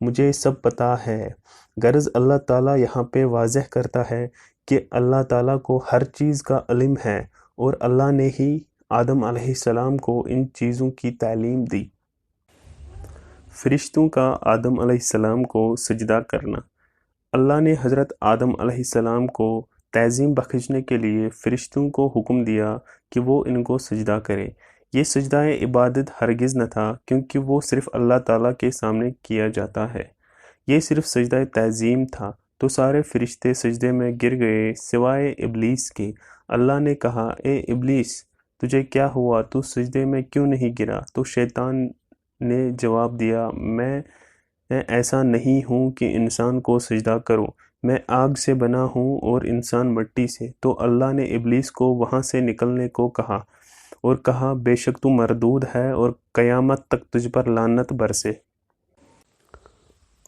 مجھے سب پتہ ہے۔ غرض اللہ تعالیٰ یہاں پہ واضح کرتا ہے کہ اللہ تعالیٰ کو ہر چیز کا علم ہے اور اللہ نے ہی آدم علیہ السلام کو ان چیزوں کی تعلیم دی۔ فرشتوں کا آدم علیہ السلام کو سجدہ کرنا۔ اللہ نے حضرت آدم علیہ السلام کو تعظیم بخشنے کے لیے فرشتوں کو حکم دیا کہ وہ ان کو سجدہ کرے۔ یہ سجدہ عبادت ہرگز نہ تھا، کیونکہ وہ صرف اللہ تعالیٰ کے سامنے کیا جاتا ہے۔ یہ صرف سجدہ تعظیم تھا، تو سارے فرشتے سجدے میں گر گئے سوائے ابلیس کے۔ اللہ نے کہا، اے ابلیس، تجھے کیا ہوا؟ تو سجدے میں کیوں نہیں گرا؟ تو شیطان نے جواب دیا، میں ایسا نہیں ہوں کہ انسان کو سجدہ کروں، میں آگ سے بنا ہوں اور انسان مٹی سے۔ تو اللہ نے ابلیس کو وہاں سے نکلنے کو کہا اور کہا، بے شک تو مردود ہے اور قیامت تک تجھ پر لعنت برسے۔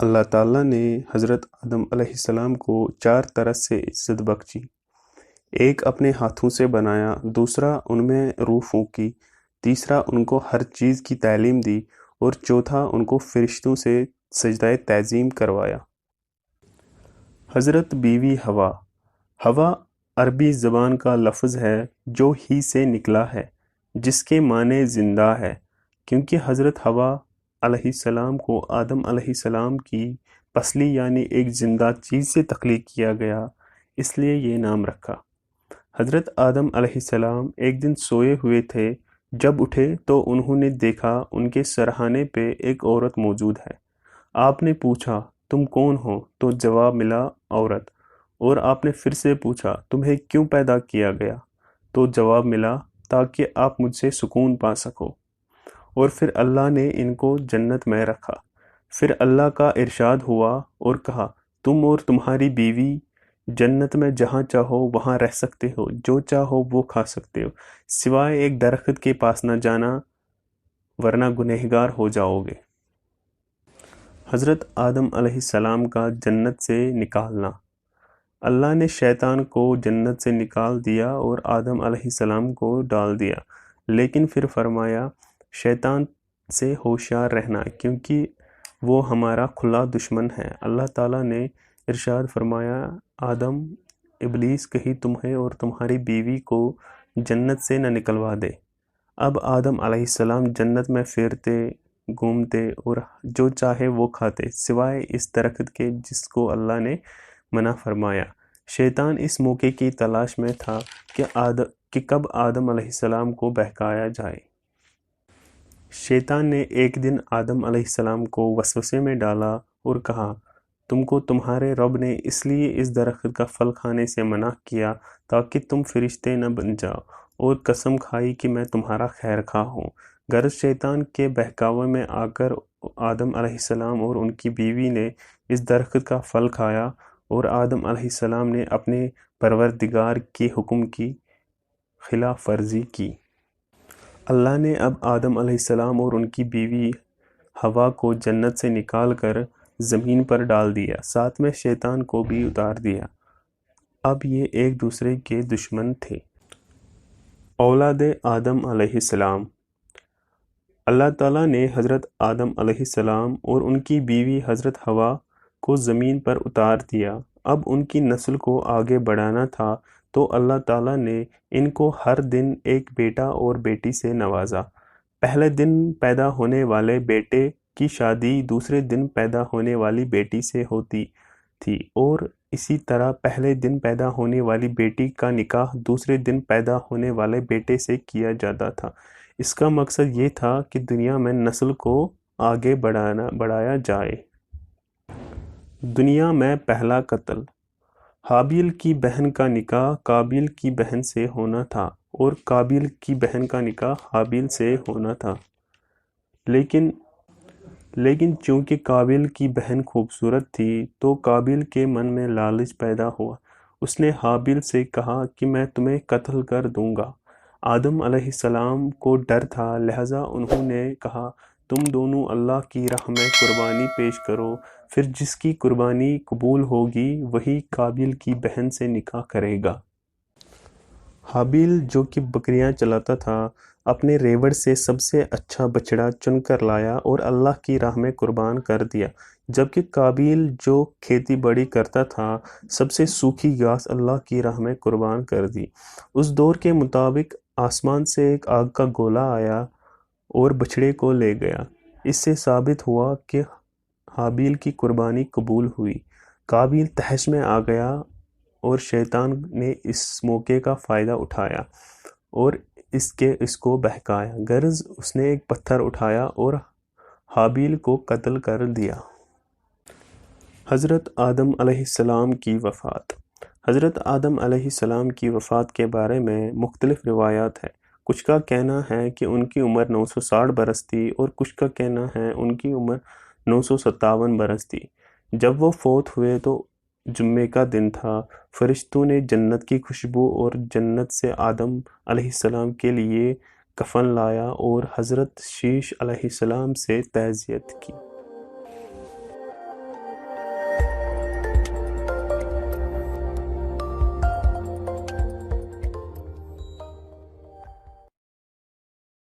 اللہ تعالیٰ نے حضرت آدم علیہ السلام کو 4 طرح سے عزت بخشی۔ ایک اپنے ہاتھوں سے بنایا، دوسرا ان میں روح پھونکی، تیسرا ان کو ہر چیز کی تعلیم دی، اور چوتھا ان کو فرشتوں سے سجدہ تعظیم کروایا۔ حضرت بیوی ہوا۔ ہوا عربی زبان کا لفظ ہے جو ہی سے نکلا ہے، جس کے معنی زندہ ہے۔ کیونکہ حضرت ہوا علیہ السلام کو آدم علیہ السلام کی پسلی یعنی ایک زندہ چیز سے تخلیق کیا گیا، اس لیے یہ نام رکھا۔ حضرت آدم علیہ السلام ایک دن سوئے ہوئے تھے، جب اٹھے تو انہوں نے دیکھا ان کے سرہانے پہ ایک عورت موجود ہے۔ آپ نے پوچھا، تم کون ہو؟ تو جواب ملا، عورت۔ اور آپ نے پھر سے پوچھا، تمہیں کیوں پیدا کیا گیا؟ تو جواب ملا، تاکہ آپ مجھ سے سکون پا سکو۔ اور پھر اللہ نے ان کو جنت میں رکھا۔ پھر اللہ کا ارشاد ہوا اور کہا، تم اور تمہاری بیوی جنت میں جہاں چاہو وہاں رہ سکتے ہو، جو چاہو وہ کھا سکتے ہو، سوائے ایک درخت کے پاس نہ جانا، ورنہ گنہگار ہو جاؤ گے۔ حضرت آدم علیہ السلام کا جنت سے نکالنا۔ اللہ نے شیطان کو جنت سے نکال دیا اور آدم علیہ السلام کو ڈال دیا، لیکن پھر فرمایا، شیطان سے ہوشیار رہنا، کیونکہ وہ ہمارا کھلا دشمن ہے۔ اللہ تعالیٰ نے ارشاد فرمایا، آدم، ابلیس کہیں تمہیں اور تمہاری بیوی کو جنت سے نہ نکلوا دے۔ اب آدم علیہ السلام جنت میں پھرتے، گھومتے اور جو چاہے وہ کھاتے، سوائے اس درخت کے جس کو اللہ نے منع فرمایا۔ شیطان اس موقع کی تلاش میں تھا کہ کب آدم علیہ السلام کو بہکایا جائے۔ شیطان نے ایک دن آدم علیہ السلام کو وسوسے میں ڈالا اور کہا، تم کو تمہارے رب نے اس لیے اس درخت کا پھل کھانے سے منع کیا تاکہ تم فرشتے نہ بن جاؤ، اور قسم کھائی کہ میں تمہارا خیر خواہ ہوں۔ غرض شیطان کے بہکاوے میں آ کر آدم علیہ السلام اور ان کی بیوی نے اس درخت کا پھل کھایا، اور آدم علیہ السلام نے اپنے پروردگار کے حکم کی خلاف ورزی کی۔ اللہ نے اب آدم علیہ السلام اور ان کی بیوی ہوا کو جنت سے نکال کر زمین پر ڈال دیا، ساتھ میں شیطان کو بھی اتار دیا۔ اب یہ ایک دوسرے کے دشمن تھے۔ اولاد آدم علیہ السلام۔ اللہ تعالیٰ نے حضرت آدم علیہ السلام اور ان کی بیوی حضرت ہوا کو زمین پر اتار دیا۔ اب ان کی نسل کو آگے بڑھانا تھا، تو اللہ تعالیٰ نے ان کو ہر دن ایک بیٹا اور بیٹی سے نوازا۔ پہلے دن پیدا ہونے والے بیٹے کی شادی دوسرے دن پیدا ہونے والی بیٹی سے ہوتی تھی، اور اسی طرح پہلے دن پیدا ہونے والی بیٹی کا نکاح دوسرے دن پیدا ہونے والے بیٹے سے کیا جاتا تھا۔ اس کا مقصد یہ تھا کہ دنیا میں نسل کو آگے بڑھایا جائے۔ دنیا میں پہلا قتل۔ حابیل کی بہن کا نکاح قابیل کی بہن سے ہونا تھا، اور قابیل کی بہن کا نکاح حابیل سے ہونا تھا، لیکن چونکہ قابیل کی بہن خوبصورت تھی تو قابیل کے من میں لالچ پیدا ہوا۔ اس نے حابیل سے کہا کہ میں تمہیں قتل کر دوں گا۔ آدم علیہ السلام کو ڈر تھا، لہٰذا انہوں نے کہا، تم دونوں اللہ کی راہ میں قربانی پیش کرو، پھر جس کی قربانی قبول ہوگی وہی قابیل کی بہن سے نکاح کرے گا۔ حابیل جو کہ بکریاں چلاتا تھا، اپنے ریوڑ سے سب سے اچھا بچڑا چن کر لایا اور اللہ کی راہ میں قربان کر دیا۔ جبکہ قابیل جو کھیتی باڑی کرتا تھا سب سے سوکھی گھاس اللہ کی راہ میں قربان کر دی۔ اس دور کے مطابق آسمان سے ایک آگ کا گولا آیا اور بچھڑے کو لے گیا۔ اس سے ثابت ہوا کہ حابیل کی قربانی قبول ہوئی۔ قابیل تحش میں آ گیا اور شیطان نے اس موقع کا فائدہ اٹھایا اور اس کو بہکایا۔ غرض اس نے ایک پتھر اٹھایا اور حابیل کو قتل کر دیا۔ حضرت آدم علیہ السلام کی وفات۔ حضرت آدم علیہ السلام کی وفات کے بارے میں مختلف روایات ہیں۔ کچھ کا کہنا ہے کہ ان کی عمر 960 برس تھی اور کچھ کا کہنا ہے ان کی عمر 957 برس تھی۔ جب وہ فوت ہوئے تو جمعے کا دن تھا۔ فرشتوں نے جنت کی خوشبو اور جنت سے آدم علیہ السلام کے لیے کفن لایا اور حضرت شیش علیہ السلام سے تعزیت کی۔